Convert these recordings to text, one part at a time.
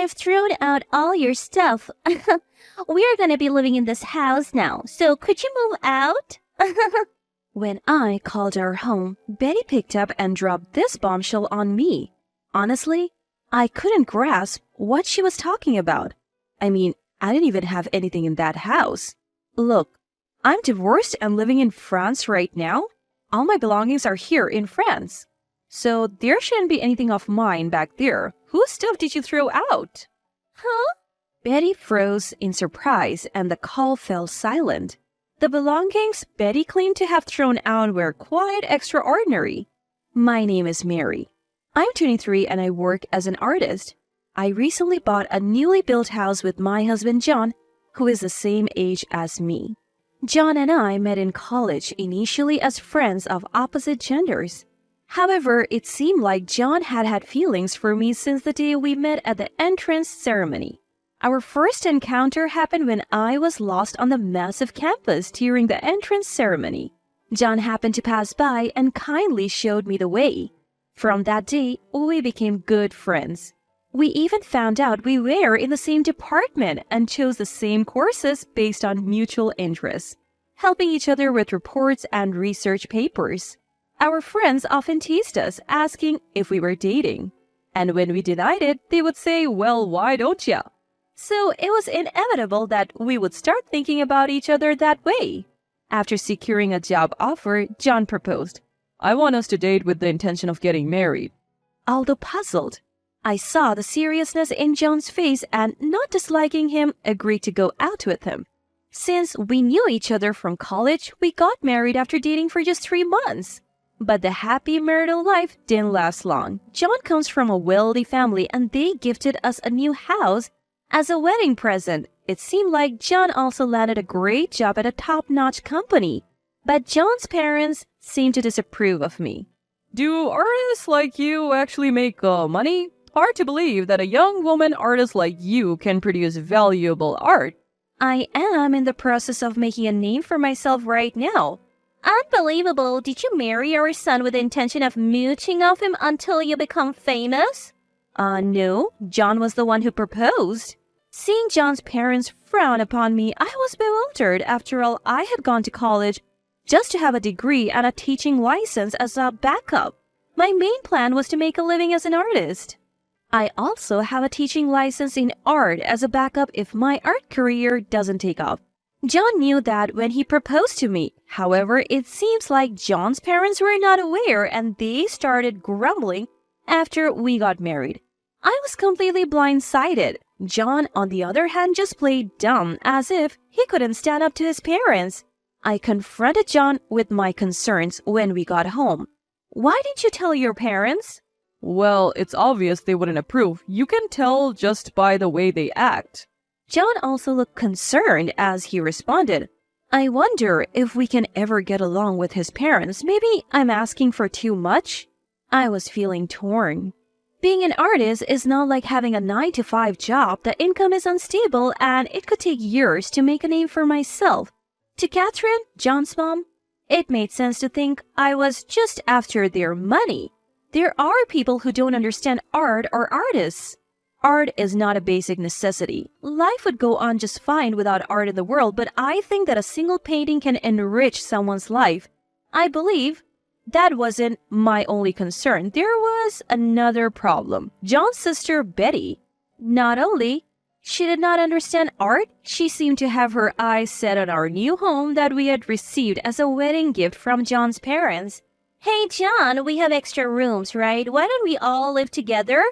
I've thrown out all your stuff. We're gonna be living in this house now, so could you move out? When I called our home, Betty picked up and dropped this bombshell on me. Honestly, I couldn't grasp what she was talking about. I mean, I didn't even have anything in that house. Look, I'm divorced and living in France right now. All my belongings are here in France. So there shouldn't be anything of mine back there. Whose stuff did you throw out? Huh? Betty froze in surprise and the call fell silent. The belongings Betty claimed to have thrown out were quite extraordinary. My name is Mary. I'm 23 and I work as an artist. I recently bought a newly built house with my husband John, who is the same age as me. John and I met in college initially as friends of opposite genders. However, it seemed like John had feelings for me since the day we met at the entrance ceremony. Our first encounter happened when I was lost on the massive campus during the entrance ceremony. John happened to pass by and kindly showed me the way. From that day, we became good friends. We even found out we were in the same department and chose the same courses based on mutual interests, helping each other with reports and research papers. Our friends often teased us, asking if we were dating. And when we denied it, they would say, "Well, why don't ya?" So it was inevitable that we would start thinking about each other that way. After securing a job offer, John proposed. "I want us to date with the intention of getting married." Although puzzled, I saw the seriousness in John's face and, not disliking him, agreed to go out with him. Since we knew each other from college, we got married after dating for just 3 months. But the happy marital life didn't last long. John comes from a wealthy family and they gifted us a new house as a wedding present. It seemed like John also landed a great job at a top-notch company. But John's parents seemed to disapprove of me. "Do artists like you actually make money? Hard to believe that a young woman artist like you can produce valuable art." I am in the process of making a name for myself right now. Unbelievable. Did you marry our son with the intention of mooching off him until you become famous? No. John was the one who proposed. Seeing John's parents frown upon me, I was bewildered. After all, I had gone to college just to have a degree and a teaching license as a backup. My main plan was to make a living as an artist. I also have a teaching license in art as a backup if my art career doesn't take off. John knew that when he proposed to me. However, it seems like John's parents were not aware and they started grumbling after we got married. I was completely blindsided. John, on the other hand, just played dumb as if he couldn't stand up to his parents. I confronted John with my concerns when we got home. "Why didn't you tell your parents?" "Well, it's obvious they wouldn't approve. You can tell just by the way they act." John also looked concerned as he responded, "I wonder if we can ever get along with his parents. Maybe I'm asking for too much?" I was feeling torn. Being an artist is not like having a 9-to-5 job. The income is unstable and it could take years to make a name for myself. To Catherine, John's mom, it made sense to think I was just after their money. There are people who don't understand art or artists. Art is not a basic necessity. Life would go on just fine without art in the world, but I think that a single painting can enrich someone's life. I believe that wasn't my only concern. There was another problem. John's sister, Betty. Not only she did not understand art, she seemed to have her eyes set on our new home that we had received as a wedding gift from John's parents. "Hey, John, we have extra rooms, right? Why don't we all live together?"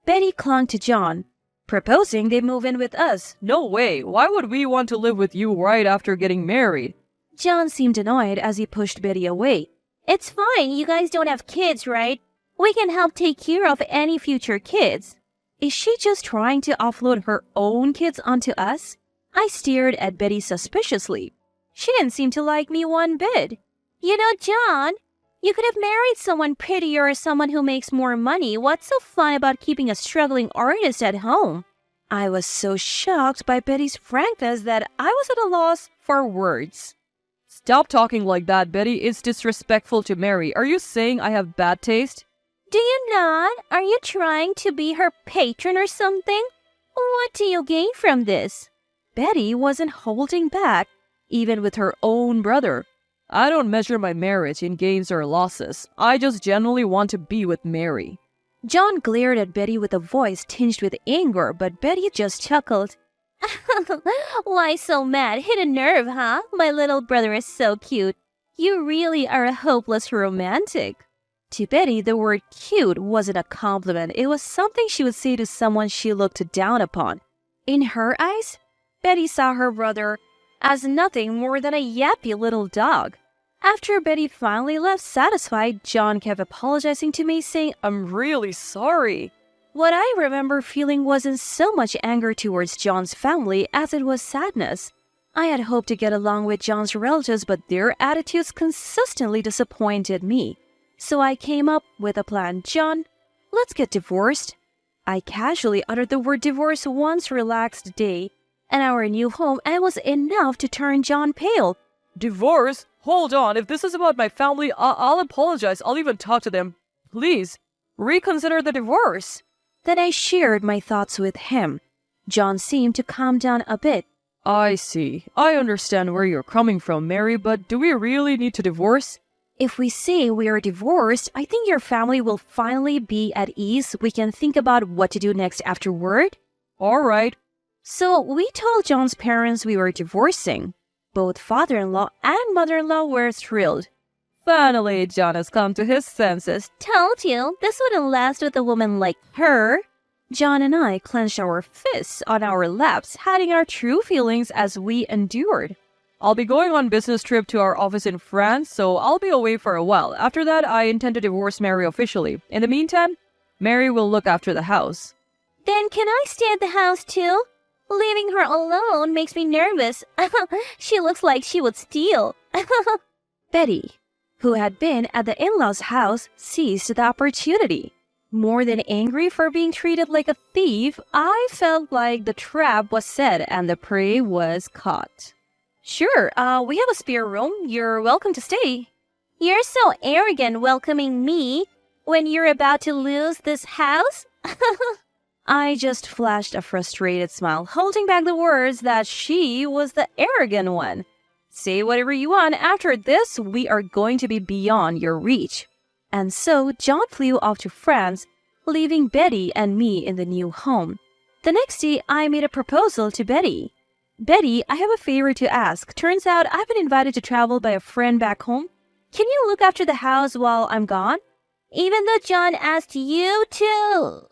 Betty clung to John, proposing they move in with us. "No way. Why would we want to live with you right after getting married?" John seemed annoyed as he pushed Betty away. "It's fine. You guys don't have kids, right? We can help take care of any future kids." Is she just trying to offload her own kids onto us? I stared at Betty suspiciously. She didn't seem to like me one bit. "You know, John, you could have married someone prettier or someone who makes more money. What's so fun about keeping a struggling artist at home?" I was so shocked by Betty's frankness that I was at a loss for words. "Stop talking like that, Betty. It's disrespectful to Mary. Are you saying I have bad taste?" "Do you not? Are you trying to be her patron or something?" What do you gain from this? Betty wasn't holding back, even with her own brother. I don't measure my marriage in gains or losses. I just genuinely want to be with Mary. John glared at Betty with a voice tinged with anger, but Betty just chuckled. Why so mad? Hit a nerve, huh? My little brother is so cute. You really are a hopeless romantic. To Betty, the word cute wasn't a compliment. It was something she would say to someone she looked down upon. In her eyes, Betty saw her brother as nothing more than a yappy little dog. After Betty finally left satisfied, John kept apologizing to me, saying, "I'm really sorry." What I remember feeling wasn't so much anger towards John's family as it was sadness. I had hoped to get along with John's relatives, but their attitudes consistently disappointed me. So I came up with a plan. "John, let's get divorced." I casually uttered the word divorce once relaxed day in our new home, and it was enough to turn John pale. "Divorce? Hold on, if this is about my family, I'll apologize. I'll even talk to them. Please, reconsider the divorce." Then I shared my thoughts with him. John seemed to calm down a bit. "I see. I understand where you're coming from, Mary, but do we really need to divorce?" "If we say we are divorced, I think your family will finally be at ease. We can think about what to do next afterward." "All right." So we told John's parents we were divorcing. Both father-in-law and mother-in-law were thrilled. Finally, John has come to his senses. Told you, this wouldn't last with a woman like her. John and I clenched our fists on our laps, hiding our true feelings as we endured. "I'll be going on business trip to our office in France, so I'll be away for a while. After that, I intend to divorce Mary officially. In the meantime, Mary will look after the house." "Then can I stay at the house too? Leaving her alone makes me nervous. She looks like she would steal." Betty, who had been at the in-laws' house, seized the opportunity. More than angry for being treated like a thief, I felt like the trap was set and the prey was caught. "Sure, we have a spare room. You're welcome to stay." "You're so arrogant welcoming me when you're about to lose this house." I just flashed a frustrated smile, holding back the words that she was the arrogant one. "Say whatever you want. After this, we are going to be beyond your reach." And so John flew off to France, leaving Betty and me in the new home. The next day, I made a proposal to Betty. "Betty, I have a favor to ask. Turns out I've been invited to travel by a friend back home. Can you look after the house while I'm gone?" "Even though John asked you to?"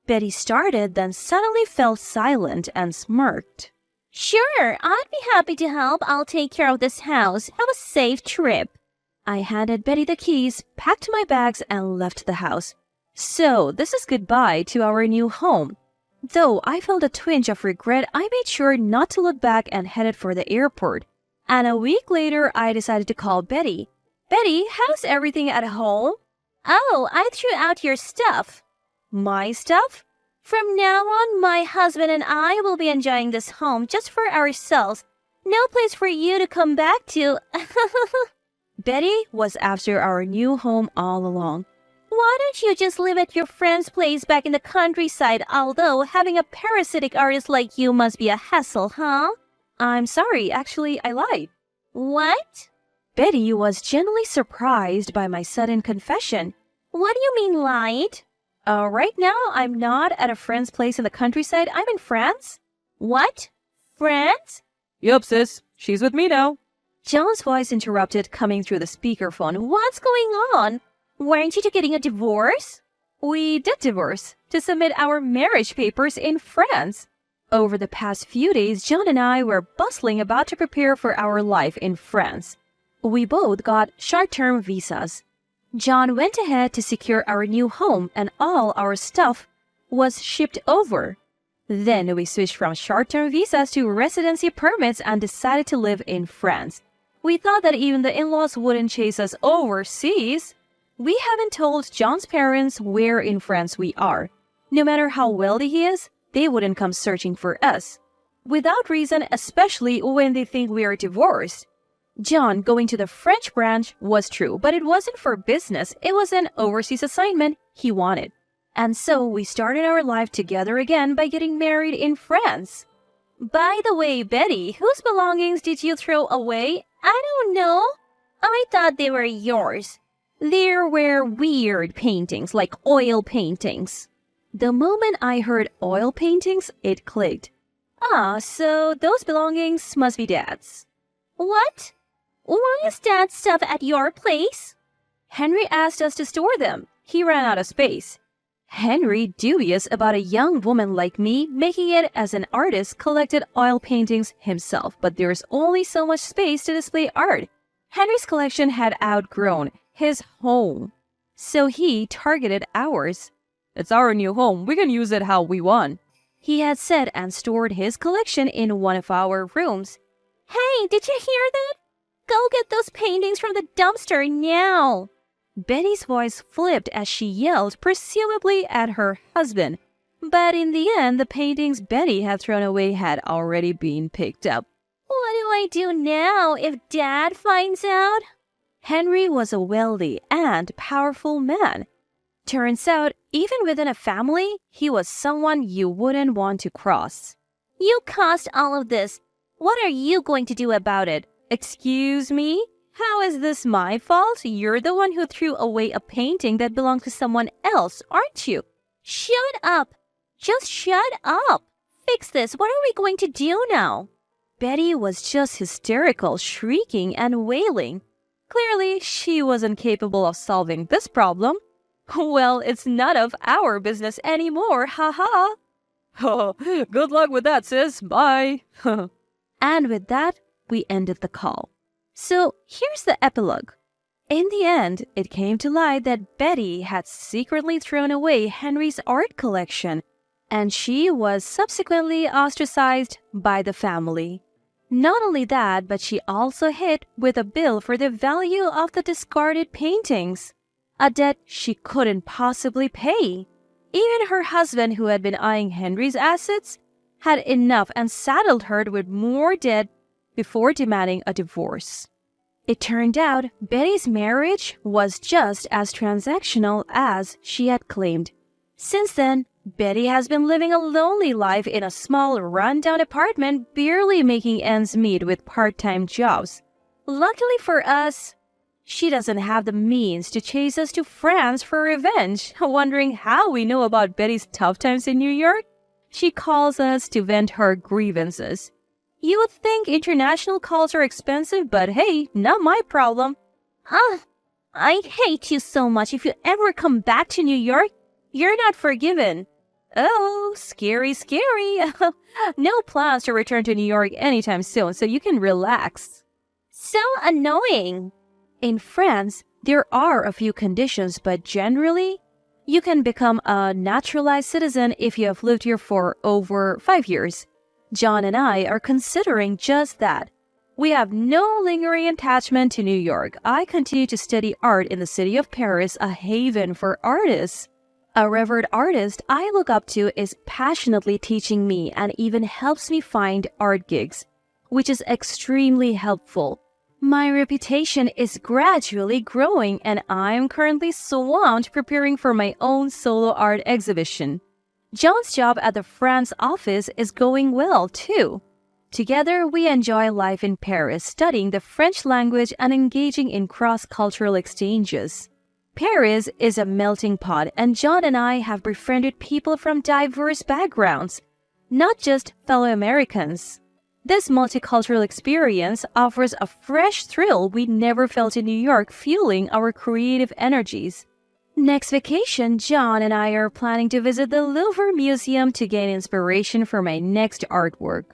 Betty started, then suddenly fell silent and smirked. "Sure, I'd be happy to help. I'll take care of this house. Have a safe trip." I handed Betty the keys, packed my bags, and left the house. So, this is goodbye to our new home. Though I felt a twinge of regret, I made sure not to look back and headed for the airport. And a week later, I decided to call Betty. "Betty, how's everything at home?" "Oh, I threw out your stuff." "My stuff?" "From now on, my husband and I will be enjoying this home just for ourselves. No place for you to come back to." Betty was after our new home all along. "Why don't you just live at your friend's place back in the countryside, although having a parasitic artist like you must be a hassle, huh?" "I'm sorry, actually, I lied." "What?" Betty was genuinely surprised by my sudden confession. "What do you mean lied?" Right now, I'm not at a friend's place in the countryside. I'm in France." "What? France?" "Yup, sis. She's with me now." John's voice interrupted, coming through the speakerphone. "What's going on? Weren't you two getting a divorce?" "We did divorce to submit our marriage papers in France." Over the past few days, John and I were bustling about to prepare for our life in France. We both got short-term visas. John went ahead to secure our new home, and all our stuff was shipped over. Then we switched from short-term visas to residency permits and decided to live in France. We thought that even the in-laws wouldn't chase us overseas. We haven't told John's parents where in France we are. No matter how wealthy he is, they wouldn't come searching for us. Without reason, especially when they think we are divorced. John going to the French branch was true, but it wasn't for business. It was an overseas assignment he wanted. And so we started our life together again by getting married in France. By the way, Betty, whose belongings did you throw away? I don't know. I thought they were yours. There were weird paintings, like oil paintings. The moment I heard oil paintings, it clicked. Ah, so those belongings must be Dad's. What? Why is Dad's stuff at your place? Henry asked us to store them. He ran out of space. Henry, dubious about a young woman like me making it as an artist, collected oil paintings himself, but there's only so much space to display art. Henry's collection had outgrown his home, so he targeted ours. It's our new home. We can use it how we want, he had said, and stored his collection in one of our rooms. Hey, did you hear that? Go get those paintings from the dumpster now. Betty's voice flipped as she yelled, presumably at her husband. But in the end, the paintings Betty had thrown away had already been picked up. What do I do now if Dad finds out? Henry was a wealthy and powerful man. Turns out, even within a family, he was someone you wouldn't want to cross. You caused all of this. What are you going to do about it? Excuse me? How is this my fault? You're the one who threw away a painting that belonged to someone else, aren't you? Shut up! Just shut up! Fix this. What are we going to do now? Betty was just hysterical, shrieking and wailing. Clearly, she wasn't capable of solving this problem. Well, it's none of our business anymore, haha. Good luck with that, sis. Bye. And with that, we ended the call. So here's the epilogue. In the end, it came to light that Betty had secretly thrown away Henry's art collection, and she was subsequently ostracized by the family. Not only that, but she also hit with a bill for the value of the discarded paintings, a debt she couldn't possibly pay. Even her husband, who had been eyeing Henry's assets, had enough and saddled her with more debt before demanding a divorce. It turned out Betty's marriage was just as transactional as she had claimed. Since then, Betty has been living a lonely life in a small, run-down apartment, barely making ends meet with part-time jobs. Luckily for us, she doesn't have the means to chase us to France for revenge. Wondering how we know about Betty's tough times in New York? She calls us to vent her grievances. You would think international calls are expensive, but hey, not my problem. I hate you so much. If you ever come back to New York, you're not forgiven. Oh, scary, scary. No plans to return to New York anytime soon, so you can relax. So annoying. In France, there are a few conditions, but generally, you can become a naturalized citizen if you have lived here for over 5 years. John and I are considering just that. We have no lingering attachment to New York. I continue to study art in the city of Paris, a haven for artists. A revered artist I look up to is passionately teaching me and even helps me find art gigs, which is extremely helpful. My reputation is gradually growing, and I'm currently swamped preparing for my own solo art exhibition. John's job at the France office is going well, too. Together, we enjoy life in Paris, studying the French language and engaging in cross-cultural exchanges. Paris is a melting pot, and John and I have befriended people from diverse backgrounds, not just fellow Americans. This multicultural experience offers a fresh thrill we never felt in New York, fueling our creative energies. Next vacation, John and I are planning to visit the Louvre Museum to gain inspiration for my next artwork.